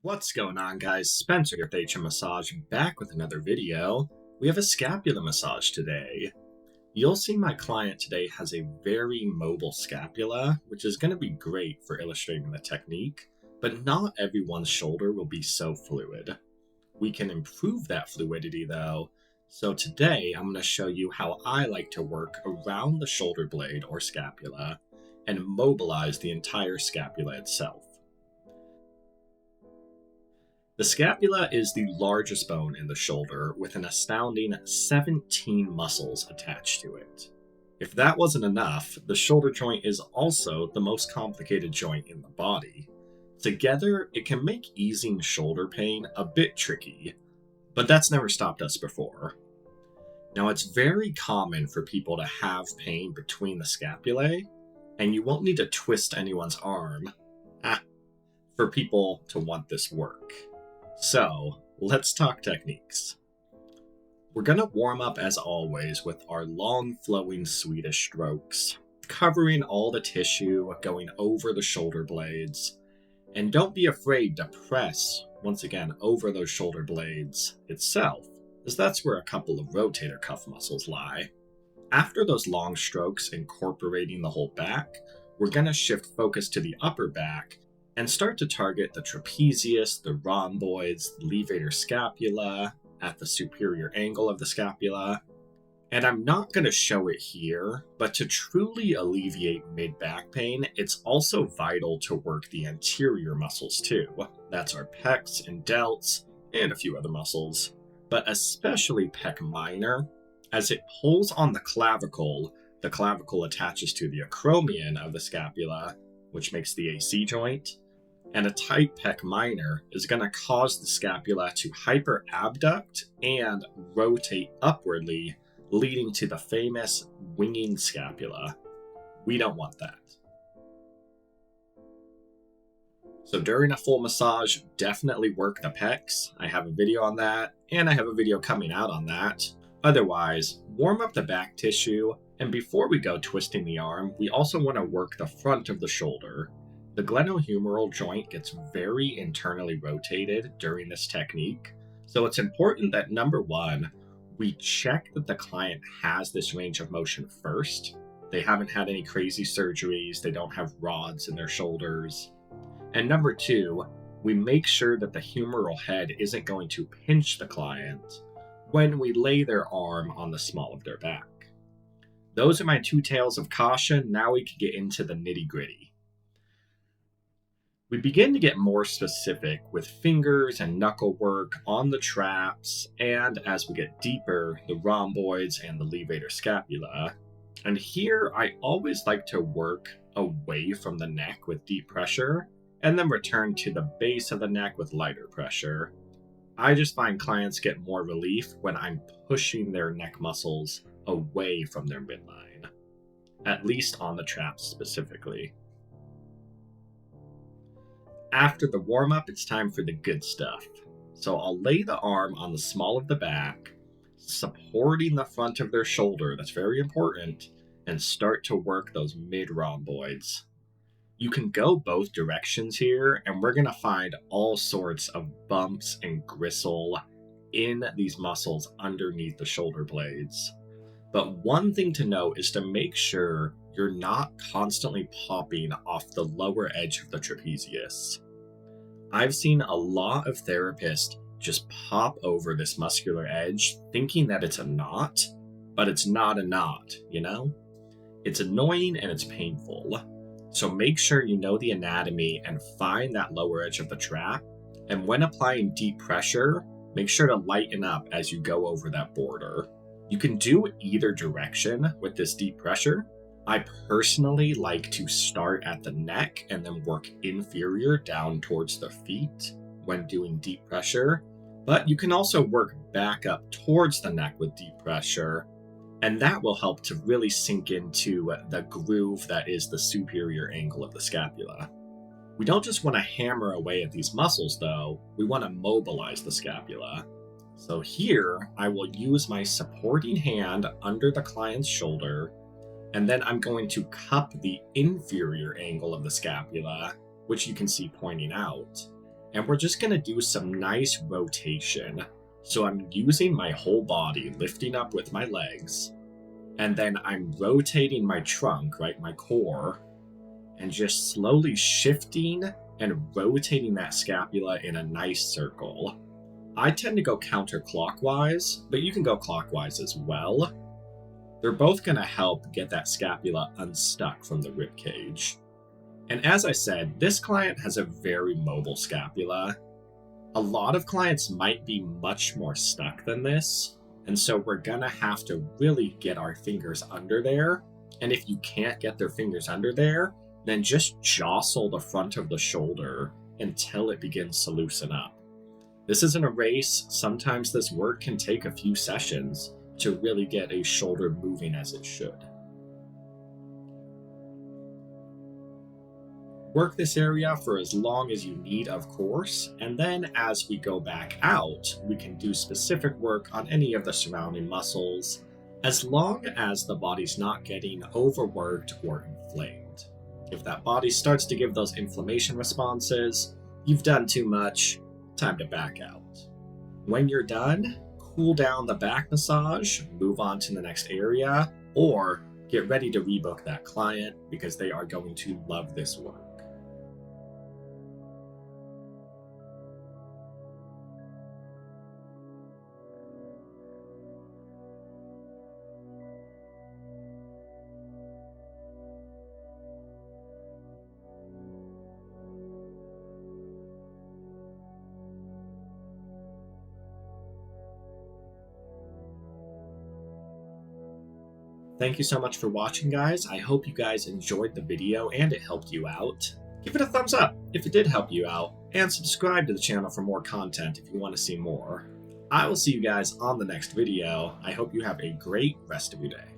What's going on, guys? Spencer here with HM Massage, back with another video. We have a scapula massage today. You'll see my client today has a very mobile scapula, which is going to be great for illustrating the technique, but not everyone's shoulder will be so fluid. We can improve that fluidity though, so today I'm going to show you how I like to work around the shoulder blade or scapula and mobilize the entire scapula itself. The scapula is the largest bone in the shoulder with an astounding 17 muscles attached to it. If that wasn't enough, the shoulder joint is also the most complicated joint in the body. Together, it can make easing shoulder pain a bit tricky, but that's never stopped us before. Now, it's very common for people to have pain between the scapulae, and you won't need to twist anyone's arm for people to want this work. So, let's talk techniques. We're going to warm up as always with our long flowing Swedish strokes, covering all the tissue, going over the shoulder blades. And don't be afraid to press, once again, over those shoulder blades itself, as that's where a couple of rotator cuff muscles lie. After those long strokes incorporating the whole back, we're going to shift focus to the upper back and start to target the trapezius, the rhomboids, the levator scapula at the superior angle of the scapula. And I'm not going to show it here, but to truly alleviate mid-back pain, it's also vital to work the anterior muscles too. That's our pecs and delts, and a few other muscles, but especially pec minor, as it pulls on the clavicle. The clavicle attaches to the acromion of the scapula, which makes the AC joint. And a tight pec minor is going to cause the scapula to hyperabduct and rotate upwardly, leading to the famous winging scapula. We don't want that. So during a full massage, definitely work the pecs. I have a video on that, and I have a video coming out on that. Otherwise, warm up the back tissue, and before we go twisting the arm, we also want to work the front of the shoulder. The glenohumeral joint gets very internally rotated during this technique, so it's important that number one, we check that the client has this range of motion first. They haven't had any crazy surgeries, they don't have rods in their shoulders. And number two, we make sure that the humeral head isn't going to pinch the client when we lay their arm on the small of their back. Those are my two tales of caution. Now we can get into the nitty-gritty. We begin to get more specific with fingers and knuckle work on the traps, and as we get deeper, the rhomboids and the levator scapula. And here I always like to work away from the neck with deep pressure, and then return to the base of the neck with lighter pressure. I just find clients get more relief when I'm pushing their neck muscles away from their midline, at least on the traps specifically. After the warm-up, it's time for the good stuff. So I'll lay the arm on the small of the back, supporting the front of their shoulder, that's very important, and start to work those mid-rhomboids. You can go both directions here, and we're going to find all sorts of bumps and gristle in these muscles underneath the shoulder blades. But one thing to note is to make sure you're not constantly popping off the lower edge of the trapezius. I've seen a lot of therapists just pop over this muscular edge thinking that it's a knot, but it's not a knot, you know? It's annoying and it's painful. So make sure you know the anatomy and find that lower edge of the trap. And when applying deep pressure, make sure to lighten up as you go over that border. You can do either direction with this deep pressure. I personally like to start at the neck and then work inferior down towards the feet when doing deep pressure, but you can also work back up towards the neck with deep pressure, and that will help to really sink into the groove that is the superior angle of the scapula. We don't just want to hammer away at these muscles though, we want to mobilize the scapula. So here, I will use my supporting hand under the client's shoulder, and then I'm going to cup the inferior angle of the scapula, which you can see pointing out, And we're just going to do some nice rotation. So I'm using my whole body, lifting up with my legs, and then I'm rotating my trunk, right, my core, and just slowly shifting and rotating that scapula in a nice circle. I tend to go counterclockwise, but you can go clockwise as well. They're both going to help get that scapula unstuck from the rib cage. And as I said, this client has a very mobile scapula. A lot of clients might be much more stuck than this, and so we're going to have to really get our fingers under there. And if you can't get their fingers under there, then just jostle the front of the shoulder until it begins to loosen up. This isn't a race. Sometimes this work can take a few sessions to really get a shoulder moving as it should. Work this area for as long as you need, of course, and then as we go back out, we can do specific work on any of the surrounding muscles, as long as the body's not getting overworked or inflamed. If that body starts to give those inflammation responses, you've done too much, time to back out. When you're done, cool down the back massage, move on to the next area, or get ready to rebook that client because they are going to love this work. Thank you so much for watching, guys. I hope you guys enjoyed the video and it helped you out. Give it a thumbs up if it did help you out, and subscribe to the channel for more content if you want to see more. I will see you guys on the next video. I hope you have a great rest of your day.